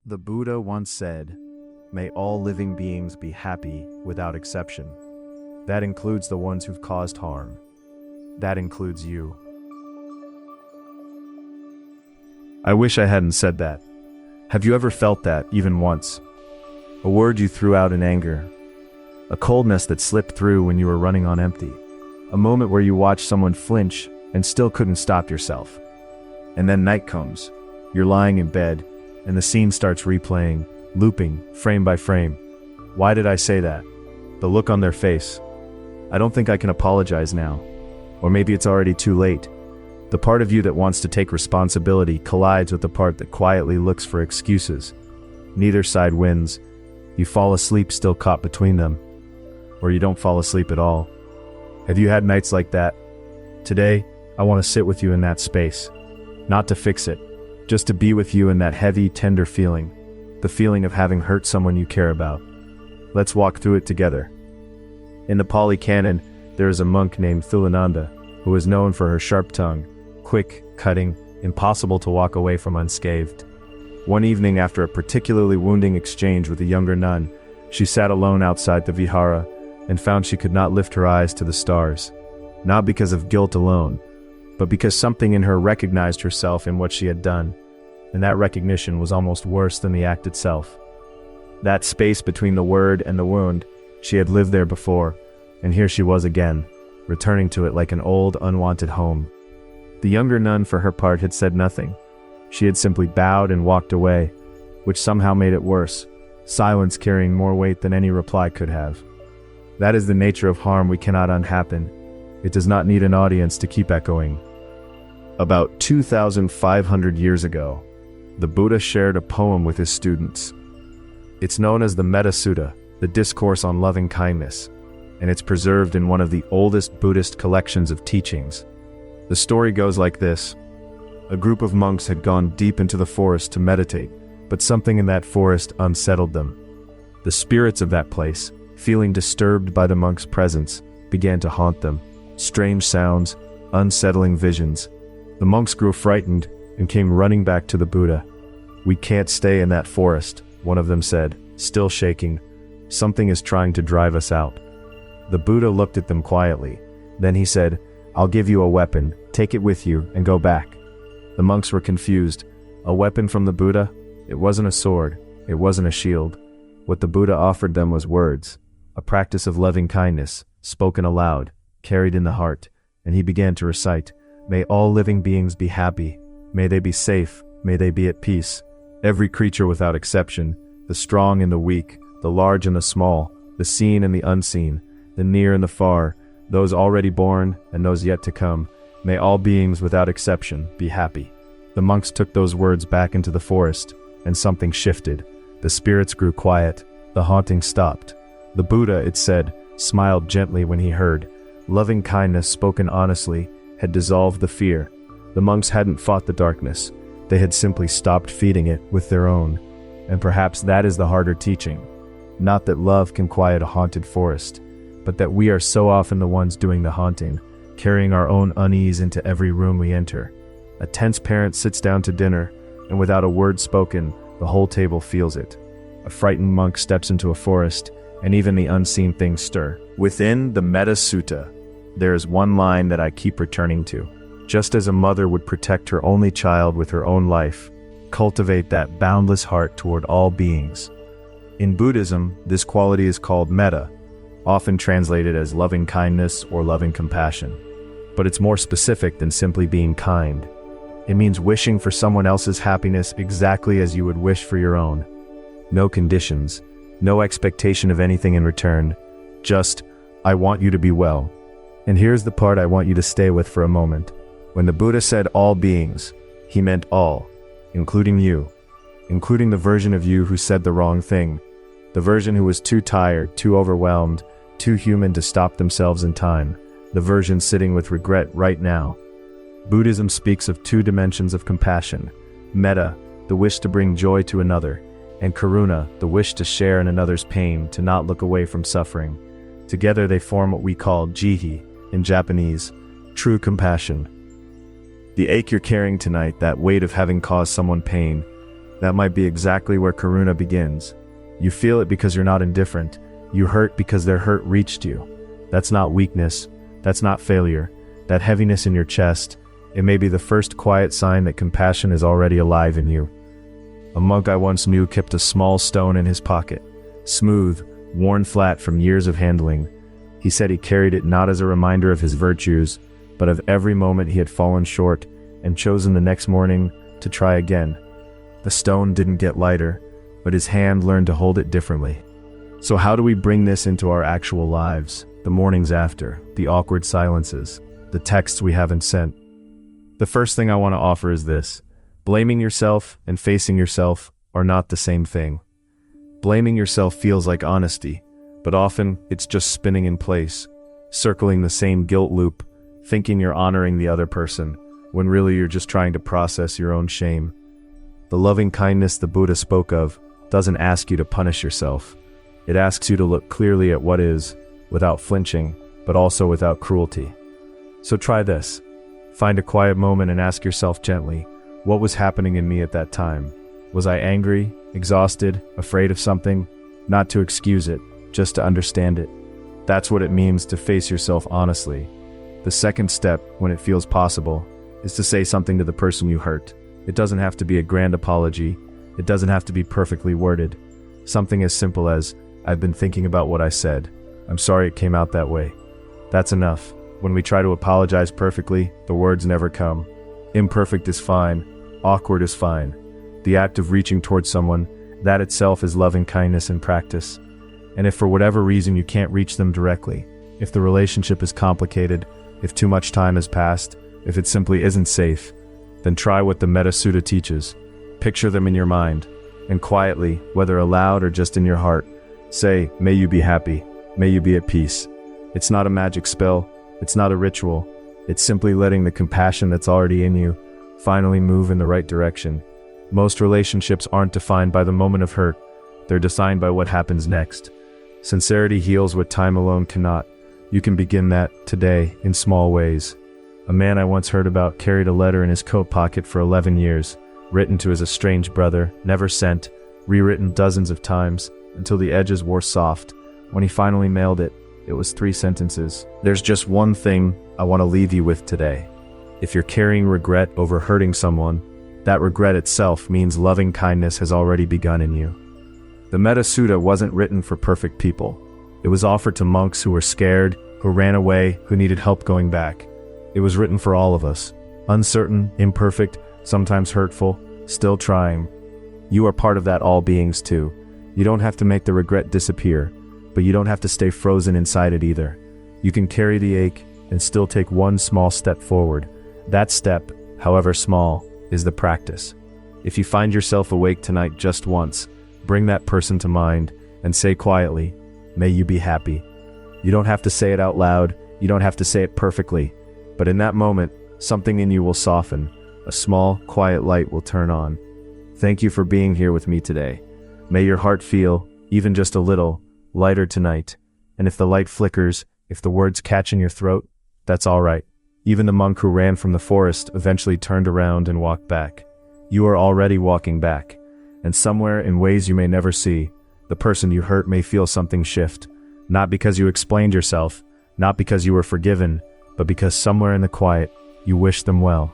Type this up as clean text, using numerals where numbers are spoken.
The Buddha once said, "May all living beings be happy without exception." That includes the ones who've caused harm. That includes you. I wish I hadn't said that. Have you ever felt that, even once? A word you threw out in anger. A coldness that slipped through when you were running on empty. A moment where you watched someone flinch and still couldn't stop yourself. And then night comes. You're lying in bed, and the scene starts replaying, looping, frame by frame. Why did I say that? The look on their face. I don't think I can apologize now. Or maybe it's already too late. The part of you that wants to take responsibility collides with the part that quietly looks for excuses. Neither side wins. You fall asleep still caught between them. Or you don't fall asleep at all. Have you had nights like that? Today, I want to sit with you in that space. Not to fix it, just to be with you in that heavy, tender feeling. The feeling of having hurt someone you care about. Let's walk through it together. In the Pali Canon, there is a monk named Thulananda, who is known for her sharp tongue, quick, cutting, impossible to walk away from unscathed. One evening after a particularly wounding exchange with a younger nun, she sat alone outside the vihara and found she could not lift her eyes to the stars. Not because of guilt alone, but because something in her recognized herself in what she had done, and that recognition was almost worse than the act itself. That space between the word and the wound, she had lived there before, and here she was again, returning to it like an old, unwanted home. The younger nun, for her part, had said nothing. She had simply bowed and walked away, which somehow made it worse, silence carrying more weight than any reply could have. That is the nature of harm we cannot unhappen. It does not need an audience to keep echoing. About 2,500 years ago, the Buddha shared a poem with his students. It's known as the Metta Sutta, the discourse on loving kindness, and it's preserved in one of the oldest Buddhist collections of teachings. The story goes like this. A group of monks had gone deep into the forest to meditate, but something in that forest unsettled them. The spirits of that place, feeling disturbed by the monks' presence, began to haunt them. Strange sounds, unsettling visions. The monks grew frightened and came running back to the Buddha. "We can't stay in that forest," one of them said, still shaking. "Something is trying to drive us out." The Buddha looked at them quietly. Then he said, "I'll give you a weapon, take it with you, and go back." The monks were confused. A weapon from the Buddha? It wasn't a sword, it wasn't a shield. What the Buddha offered them was words, a practice of loving kindness, spoken aloud, carried in the heart, and he began to recite, "May all living beings be happy, may they be safe, may they be at peace. Every creature without exception, the strong and the weak, the large and the small, the seen and the unseen, the near and the far, those already born and those yet to come, may all beings without exception be happy." The monks took those words back into the forest, and something shifted. The spirits grew quiet, the haunting stopped. The Buddha, it said, smiled gently when he heard. Loving kindness spoken honestly had dissolved the fear. The monks hadn't fought the darkness, they had simply stopped feeding it with their own. And perhaps that is the harder teaching. Not that love can quiet a haunted forest, but that we are so often the ones doing the haunting, carrying our own unease into every room we enter. A tense parent sits down to dinner, and without a word spoken, the whole table feels it. A frightened monk steps into a forest, and even the unseen things stir. Within the Metta Sutta, there is one line that I keep returning to. Just as a mother would protect her only child with her own life, cultivate that boundless heart toward all beings. In Buddhism, this quality is called metta, often translated as loving kindness or loving compassion. But it's more specific than simply being kind. It means wishing for someone else's happiness exactly as you would wish for your own. No conditions, no expectation of anything in return, just, "I want you to be well." And here's the part I want you to stay with for a moment. When the Buddha said all beings, he meant all, including you, including the version of you who said the wrong thing, the version who was too tired, too overwhelmed, too human to stop themselves in time, the version sitting with regret right now. Buddhism speaks of two dimensions of compassion: metta, the wish to bring joy to another, and karuna, the wish to share in another's pain, to not look away from suffering. Together they form what we call jihi, in Japanese, true compassion. The ache you're carrying tonight, that weight of having caused someone pain, That might be exactly where karuna begins. You feel it because you're not indifferent. You hurt because their hurt reached you. That's not weakness. That's not failure. That heaviness in your chest, it may be the first quiet sign that compassion is already alive in you. A monk I once knew kept a small stone in his pocket, smooth, worn flat from years of handling. He said he carried it not as a reminder of his virtues, but of every moment he had fallen short and chosen the next morning to try again. The stone didn't get lighter, but his hand learned to hold it differently. So how do we bring this into our actual lives? The mornings after, the awkward silences, the texts we haven't sent. The first thing I want to offer is this. Blaming yourself and facing yourself are not the same thing. Blaming yourself feels like honesty, but often it's just spinning in place, circling the same guilt loop, thinking you're honoring the other person, when really you're just trying to process your own shame. The loving kindness the Buddha spoke of doesn't ask you to punish yourself. It asks you to look clearly at what is, without flinching, but also without cruelty. So try this. Find a quiet moment and ask yourself gently, what was happening in me at that time? Was I angry, exhausted, afraid of something? Not to excuse it, just to understand it. That's what it means to face yourself honestly. The second step, when it feels possible, is to say something to the person you hurt. It doesn't have to be a grand apology. It doesn't have to be perfectly worded. Something as simple as, I've been thinking about what I said. I'm sorry it came out that way. That's enough. When we try to apologize perfectly, the words never come. Imperfect is fine. Awkward is fine. The act of reaching towards someone, that itself is loving kindness in practice. And if for whatever reason you can't reach them directly, if the relationship is complicated, if too much time has passed, if it simply isn't safe, then try what the Metta Sutta teaches. Picture them in your mind, and quietly, whether aloud or just in your heart, say, may you be happy, may you be at peace. It's not a magic spell, it's not a ritual, it's simply letting the compassion that's already in you finally move in the right direction. Most relationships aren't defined by the moment of hurt, they're defined by what happens next. Sincerity heals what time alone cannot. You can begin that, today, in small ways. A man I once heard about carried a letter in his coat pocket for 11 years, written to his estranged brother, never sent, rewritten dozens of times, until the edges wore soft. When he finally mailed it, it was 3 sentences. There's just one thing I want to leave you with today. If you're carrying regret over hurting someone, that regret itself means loving kindness has already begun in you. The Metta Sutta wasn't written for perfect people. It was offered to monks who were scared, who ran away, who needed help going back. It was written for all of us. Uncertain, imperfect, sometimes hurtful, still trying. You are part of that all beings too. You don't have to make the regret disappear, but you don't have to stay frozen inside it either. You can carry the ache and still take one small step forward. That step, however small, is the practice. If you find yourself awake tonight just once, bring that person to mind and say quietly, may you be happy. You don't have to say it out loud, you don't have to say it perfectly, but in that moment, something in you will soften, a small, quiet light will turn on. Thank you for being here with me today. May your heart feel, even just a little, lighter tonight. And if the light flickers, if the words catch in your throat, that's all right. Even the monk who ran from the forest eventually turned around and walked back. You are already walking back. And somewhere, in ways you may never see, the person you hurt may feel something shift. Not because you explained yourself, not because you were forgiven, but because somewhere in the quiet, you wish them well.